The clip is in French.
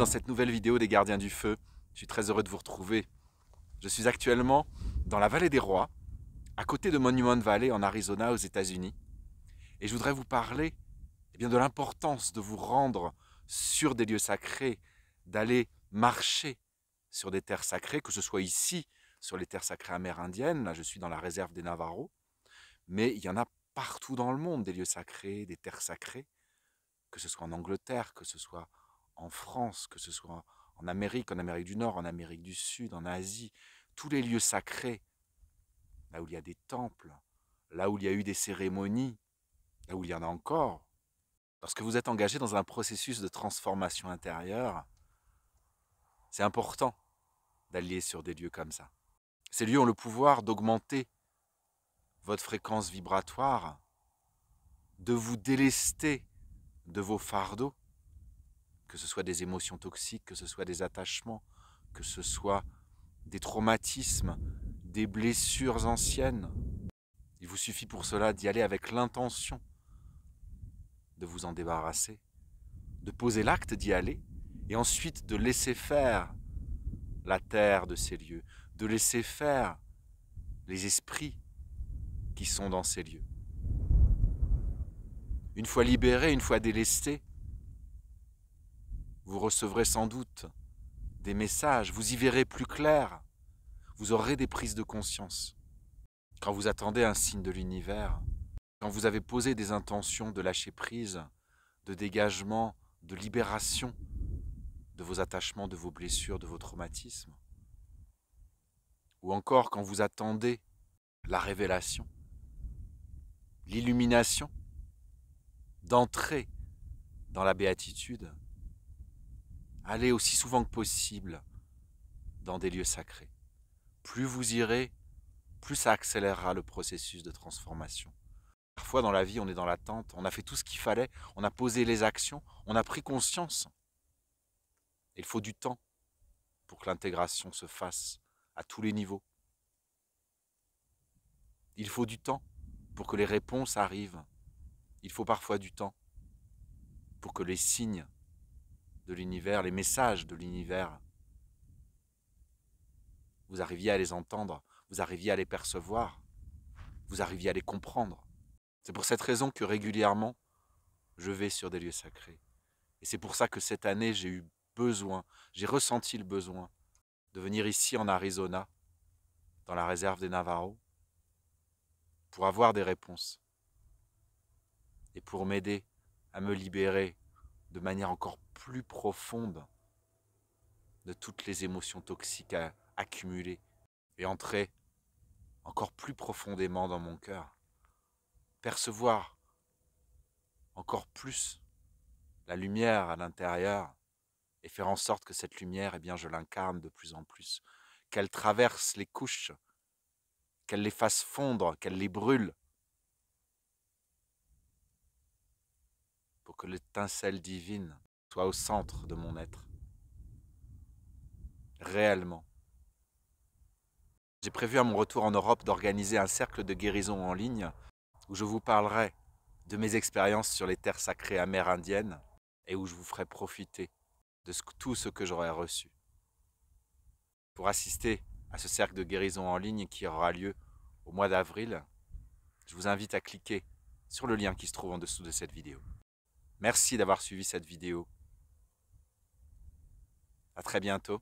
cette nouvelle vidéo des Gardiens du Feu. Je suis très heureux de vous retrouver. Je suis actuellement dans la Vallée des Rois, à côté de Monument Valley en Arizona aux États-Unis. Et je voudrais vous parler de l'importance de vous rendre sur des lieux sacrés, d'aller marcher sur des terres sacrées, que ce soit ici, sur les terres sacrées amérindiennes. Là, je suis dans la réserve des Navajos. Mais il y en a partout dans le monde, des lieux sacrés, des terres sacrées, que ce soit en Angleterre, que ce soit en France, que ce soit en Amérique du Nord, en Amérique du Sud, en Asie, tous les lieux sacrés, là où il y a des temples, là où il y a eu des cérémonies, là où il y en a encore. Lorsque vous êtes engagé dans un processus de transformation intérieure, c'est important d'aller sur des lieux comme ça. Ces lieux ont le pouvoir d'augmenter votre fréquence vibratoire, de vous délester de vos fardeaux, que ce soit des émotions toxiques, que ce soit des attachements, que ce soit des traumatismes, des blessures anciennes. Il vous suffit pour cela d'y aller avec l'intention de vous en débarrasser, de poser l'acte d'y aller, et ensuite de laisser faire la terre de ces lieux, de laisser faire les esprits qui sont dans ces lieux. Une fois libéré, une fois délesté, vous recevrez sans doute des messages, vous y verrez plus clair, vous aurez des prises de conscience. Quand vous attendez un signe de l'univers, quand vous avez posé des intentions de lâcher prise, de dégagement, de libération de vos attachements, de vos blessures, de vos traumatismes, ou encore quand vous attendez la révélation, l'illumination, d'entrer dans la béatitude, allez aussi souvent que possible dans des lieux sacrés. Plus vous irez, plus ça accélérera le processus de transformation. Parfois dans la vie, on est dans l'attente, on a fait tout ce qu'il fallait, on a posé les actions, on a pris conscience. Il faut du temps pour que l'intégration se fasse à tous les niveaux. Il faut du temps pour que les réponses arrivent. Il faut parfois du temps pour que les signes de l'univers, les messages de l'univers, vous arriviez à les entendre, vous arriviez à les percevoir, vous arriviez à les comprendre. C'est pour cette raison que régulièrement, je vais sur des lieux sacrés. Et c'est pour ça que cette année, j'ai ressenti le besoin de venir ici en Arizona, dans la réserve des Navajos, pour avoir des réponses et pour m'aider à me libérer de manière encore plus profonde de toutes les émotions toxiques accumulées et entrer encore plus profondément dans mon cœur, percevoir encore plus la lumière à l'intérieur et faire en sorte que cette lumière, je l'incarne de plus en plus, qu'elle traverse les couches, qu'elle les fasse fondre, qu'elle les brûle, pour que l'étincelle divine soit au centre de mon être, réellement. J'ai prévu à mon retour en Europe d'organiser un cercle de guérison en ligne où je vous parlerai de mes expériences sur les terres sacrées amérindiennes et où je vous ferai profiter de tout ce que j'aurai reçu. Pour assister à ce cercle de guérison en ligne qui aura lieu au mois d'avril, je vous invite à cliquer sur le lien qui se trouve en dessous de cette vidéo. Merci d'avoir suivi cette vidéo. À très bientôt.